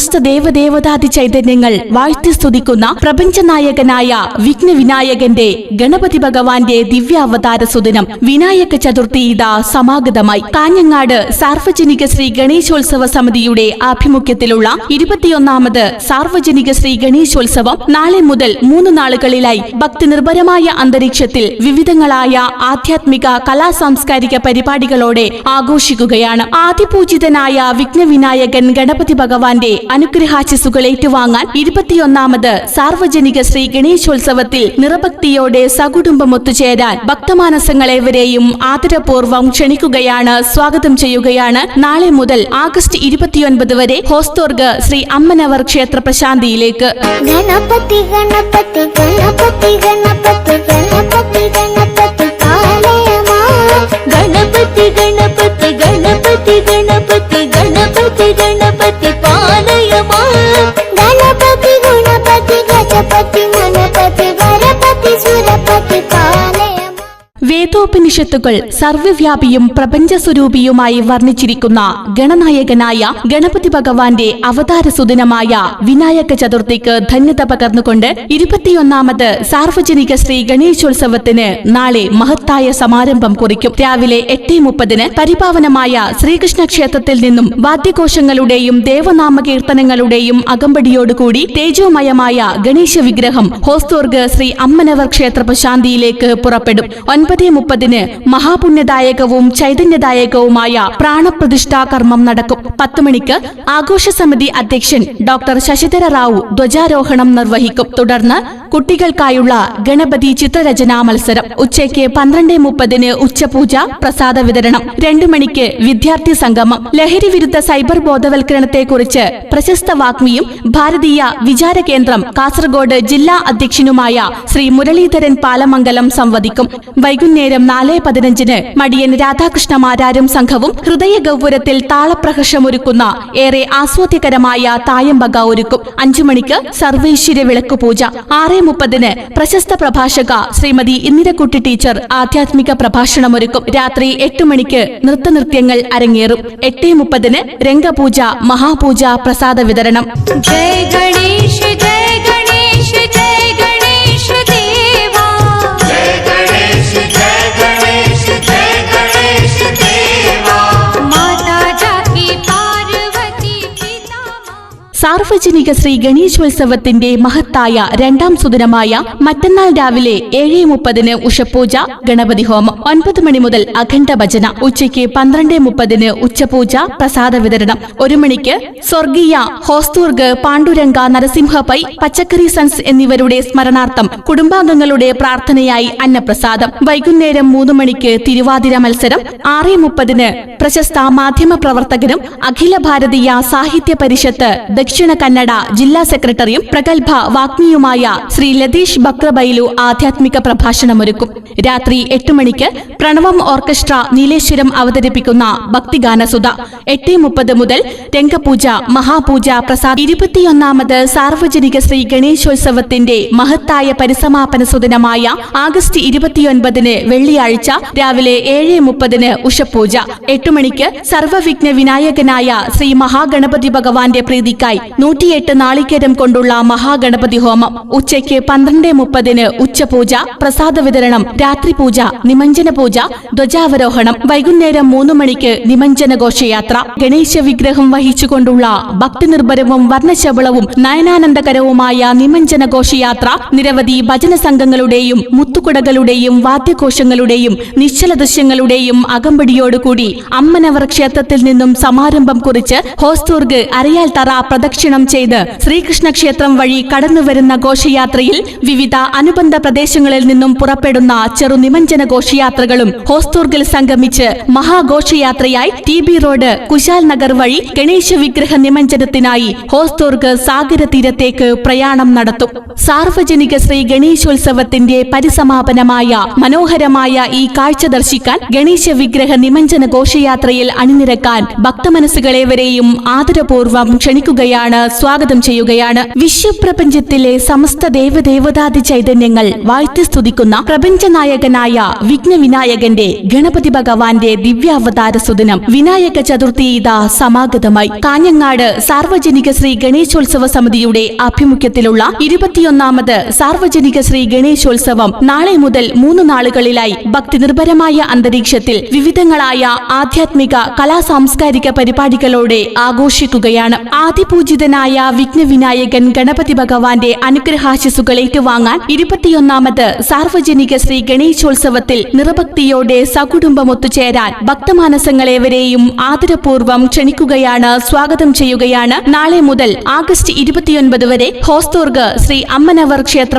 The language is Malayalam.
സമസ്ത ദേവദേവതാദി ചൈതന്യങ്ങൾ വാഴ്ത്തി സ്തുതിക്കുന്ന പ്രപഞ്ചനായകനായ വിഘ്നവിനായകന്റെ ഗണപതി ഭഗവാന്റെ ദിവ്യാവതാര സുദിനം വിനായക ചതുർത്ഥി ഇതാ സമാഗതമായി. കാഞ്ഞങ്ങാട് സാർവജനിക ശ്രീ ഗണേശോത്സവ സമിതിയുടെ ആഭിമുഖ്യത്തിലുള്ള 21ാമത് സാർവജനിക ശ്രീ ഗണേശോത്സവം നാളെ മുതൽ 3 നാളുകളിലായി ഭക്തിനിർഭരമായ അന്തരീക്ഷത്തിൽ വിവിധങ്ങളായ ആധ്യാത്മിക കലാസാംസ്കാരിക പരിപാടികളോടെ ആഘോഷിക്കുകയാണ്. ആദിപൂജിതനായ വിഘ്നവിനായകൻ ഗണപതി ഭഗവാന്റെ അനുഗ്രഹാശിസുകൾ ഏറ്റുവാങ്ങാൻ 21ാമത് സാർവജനിക ശ്രീ ഗണേശോത്സവത്തിൽ നിറഭക്തിയോടെ സകുടുംബം ഒത്തുചേരാൻ ഭക്തമാനസങ്ങളേവരെയും ആദരപൂർവ്വം ക്ഷണിക്കുകയാണ്, സ്വാഗതം ചെയ്യുകയാണ്. നാളെ മുതൽ ആഗസ്റ്റ് 29 വരെ ഹോസ്തോർഗ് ശ്രീ അമ്മനവർ ക്ഷേത്ര പ്രശാന്തിയിലേക്ക്. ഗണപതി ഗണപതി ഗണപതി ഗണപതി ഗണപതി ഗണപതി പാലയമാ ഗണപതി ഗണപതി ഗണപതി ഗണപതി ഗണപതി ഗണപതി പാലയമാ ഗണപതി ഗുണപതി ഗജപതി മനപതി വരപതി സുരപതി പാലയമാ. വേദോപനിഷത്തുകൾ സർവ്വവ്യാപിയും പ്രപഞ്ചസ്വരൂപിയുമായി വർണ്ണിച്ചിരിക്കുന്ന ഗണനായകനായ ഗണപതി ഭഗവാന്റെ അവതാര സുദിനമായ വിനായക ചതുർത്ഥിക്ക് ധന്യത പകർന്നുകൊണ്ട് 21ാമത് സാർവജനിക ശ്രീ ഗണേശോത്സവത്തിന് നാളെ മഹത്തായ സമാരംഭം കുറിക്കും. രാവിലെ 8:30 പരിപാവനമായ ശ്രീകൃഷ്ണ ക്ഷേത്രത്തിൽ നിന്നും വാദ്യഘോഷങ്ങളുടെയും ദേവനാമ കീർത്തനങ്ങളുടെയും അകമ്പടിയോടുകൂടി തേജോമയമായ ഗണേശ വിഗ്രഹം ഹോസ്തോർഗ് ശ്രീ അമ്മനവർ ക്ഷേത്ര പ്രശാന്തിയിലേക്ക് പുറപ്പെടും. 9:30 മഹാപുണ്യദായകവും ചൈതന്യദായകവുമായ പ്രാണപ്രതിഷ്ഠാ കർമ്മം നടക്കും. 10 മണിക്ക് ആഘോഷ സമിതി അധ്യക്ഷൻ ഡോക്ടർ ശശിധര റാവു ധ്വജാരോഹണം നിർവഹിക്കും. തുടർന്ന് കുട്ടികൾക്കായുള്ള ഗണപതി ചിത്രരചനാ മത്സരം. ഉച്ചയ്ക്ക് 12:30 ഉച്ചപൂജ, പ്രസാദ വിതരണം. 2 മണിക്ക് വിദ്യാർത്ഥി സംഗമം. ലഹരി വിരുദ്ധ സൈബർ ബോധവൽക്കരണത്തെക്കുറിച്ച് പ്രശസ്ത വാഗ്മിയും ഭാരതീയ വിചാര കേന്ദ്രം കാസർഗോഡ് ജില്ലാ അധ്യക്ഷനുമായ ശ്രീ മുരളീധരൻ പാലമംഗലം സംവദിക്കും. വൈകുന്നേരം 4:15 മടിയൻ രാധാകൃഷ്ണ മാരാരും സംഘവും ഹൃദയ ഗൗപുരത്തിൽ താളപ്രഹർഷമൊരുക്കുന്ന ഏറെ ആസ്വാദ്യകരമായ തായമ്പക ഒരുക്കും. 5 മണിക്ക് സർവേശ്വര വിളക്കുപൂജ. 6:30 പ്രശസ്ത പ്രഭാഷക ശ്രീമതി ഇന്ദിരക്കുട്ടി ടീച്ചർ ആധ്യാത്മിക പ്രഭാഷണമൊരുക്കും. രാത്രി 8 മണിക്ക് നൃത്തനൃത്യങ്ങൾ അരങ്ങേറും. 8:30 രംഗപൂജ, മഹാപൂജ, പ്രസാദ വിതരണം. ജയ ഗണേശ ജയ ഗണേശ ജയ ഗണേശ ദേവാ ജയ ഗണേശ ജയ ഗണേശ ജയ ഗണേശ ദേവാ മാതാ ജാക്കി പാർവതി പിതാ. സാർവജനിക ശ്രീ ഗണേശോത്സവത്തിന്റെ മഹത്തായ 2ാം സുദിനമായ മറ്റന്നാൾ രാവിലെ 7:30 ഉഷപൂജ, ഗണപതി ഹോമം. 9 മണി മുതൽ അഖണ്ഡ ഭജന. ഉച്ചയ്ക്ക് 12:30 ഉച്ചപൂജ, പ്രസാദ വിതരണം. 1 മണിക്ക് സ്വർഗീയ ഹോസ്തൂർഗ് പാണ്ഡുരംഗ നരസിംഹ പൈ പച്ചക്കറി സൺസ് എന്നിവരുടെ സ്മരണാർത്ഥം കുടുംബാംഗങ്ങളുടെ പ്രാർത്ഥനയായി അന്നപ്രസാദം. വൈകുന്നേരം 3 മണിക്ക് തിരുവാതിര മത്സരം. 6:30 പ്രശസ്ത മാധ്യമ പ്രവർത്തകനും അഖില ഭാരതീയ സാഹിത്യ പരിഷത്ത് ദക്ഷിണ കന്നഡ ജില്ലാ സെക്രട്ടറിയും പ്രഗത്ഭ വാഗ്മിയുമായ ശ്രീ ലതീഷ് ബക്രബൈലു ആധ്യാത്മിക പ്രഭാഷണമൊരുക്കും. രാത്രി 8 മണിക്ക് പ്രണവം ഓർക്കസ്ട്ര നീലേശ്വരം അവതരിപ്പിക്കുന്ന ഭക്തിഗാനസുധ. 8:30 മുതൽ രംഗപൂജ, മഹാപൂജ, പ്രസാദ്. 21ാമത് സാർവജനിക ശ്രീ ഗണേശോത്സവത്തിന്റെ മഹത്തായ പരിസമാപന സുദിനമായ ആഗസ്റ്റ് 29 വെള്ളിയാഴ്ച രാവിലെ 7:30 ഉഷപൂജ. 8 മണിക്ക് സർവവിഘ്ന വിനായകനായ ശ്രീ മഹാഗണപതി ഭഗവാന്റെ പ്രീതിക്കായി 108 നാളികേരം കൊണ്ടുള്ള മഹാഗണപതി ഹോമം. ഉച്ചയ്ക്ക് 12:30 ഉച്ചപൂജ, പ്രസാദ വിതരണം. രാത്രി പൂജ, നിമഞ്ജന പൂജ, ധ്വജാവരോഹണം. വൈകുന്നേരം 3 മണിക്ക് നിമഞ്ജന ഘോഷയാത്ര. ഗണേശ വിഗ്രഹം വഹിച്ചുകൊണ്ടുള്ള ഭക്തിനിർഭരവും വർണ്ണശബളവും നയനാനന്ദകരവുമായ നിമഞ്ജന ഘോഷയാത്ര നിരവധി ഭജന സംഘങ്ങളുടെയും മുത്തുകുടകളുടെയും വാദ്യഘോഷങ്ങളുടെയും നിശ്ചല ദൃശ്യങ്ങളുടെയും അകമ്പടിയോടുകൂടി അമ്മനവർ ക്ഷേത്രത്തിൽ നിന്നും സമാരംഭം കുറിച്ച് ഹോസ്തൂർഗ് അരയാൽ തറ പ്രദക്ഷിണം ചെയ്ത് ശ്രീകൃഷ്ണ ക്ഷേത്രം വഴി കടന്നുവരുന്ന ഘോഷയാത്രയിൽ വിവിധ അനുബന്ധ പ്രദേശങ്ങളിൽ നിന്നും പുറപ്പെടുന്ന ചെറു നിമഞ്ജന ഘോഷയാത്രകളും ഹോസ്തൂർഗിൽ സംഗമിച്ച് മഹാഘോഷയാത്രയായി TB റോഡ്, കുശാൽ നഗർ വഴി ഗണേശ വിഗ്രഹ നിമഞ്ജനത്തിനായി ഹോസ്തൂർഗ് സാഗര തീരത്തേക്ക് പ്രയാണം നടത്തും. സാർവജനിക ശ്രീ ഗണേശോത്സവത്തിന്റെ പരിസമാപനമായ മനോഹരമായ ഈ കാഴ്ച ദർശിക്കാൻ ഗണേശ വിഗ്രഹ നിമഞ്ജന ഘോഷയാത്രയിൽ അണിനിരക്കാൻ ഭക്തമനസ്സുകളേവരെയും ആദരപൂർവ്വം ക്ഷണിക്കുകയാണ്. ക്ഷണിക്കുകയാണ്, സ്വാഗതം ചെയ്യുകയാണ്. വിശ്വപ്രപഞ്ചത്തിലെ സമസ്ത ദേവദേവതാദി ചൈതന്യങ്ങൾ വാഴ്ത്തി സ്തുതിക്കുന്ന പ്രപഞ്ചനായകനായ വിഘ്നവിനായകന്റെ ഗണപതി ഭഗവാന്റെ ദിവ്യാവതാര സുദിനം വിനായക ചതുർത്ഥി ഇതാ സമാഗതമായി. കാഞ്ഞങ്ങാട് സാർവജനിക ശ്രീ ഗണേശോത്സവ സമിതിയുടെ ആഭിമുഖ്യത്തിലുള്ള 21ാമത് സാർവജനിക ശ്രീ ഗണേശോത്സവം നാളെ മുതൽ 3 നാളുകളിലായി ഭക്തിനിർഭരമായ അന്തരീക്ഷത്തിൽ വിവിധങ്ങളായ ആധ്യാത്മിക കലാസാംസ്കാരിക പരിപാടികളോടെ ആഘോഷിക്കുകയാണ്. ആദിപൂജിതനായ വിഘ്നവിനായകൻ ഗണപതി ഭഗവാന്റെ അനുഗ്രഹാശിസുകൾ ഏറ്റുവാങ്ങാൻ 21ാമത് സാർവജനിക ശ്രീ ഗണേശോത്സവത്തിൽ നിറഭക്തിയോടെ സകുടുംബം ഒത്തുചേരാൻ ഭക്തമാനസങ്ങളേവരെയും ആദരപൂർവ്വം ക്ഷണിക്കുകയാണ്, സ്വാഗതം ചെയ്യുകയാണ്. നാളെ മുതൽ ആഗസ്റ്റ് 29 വരെ ഹോസ്ദുർഗ് ശ്രീ അമ്മനവർ ക്ഷേത്ര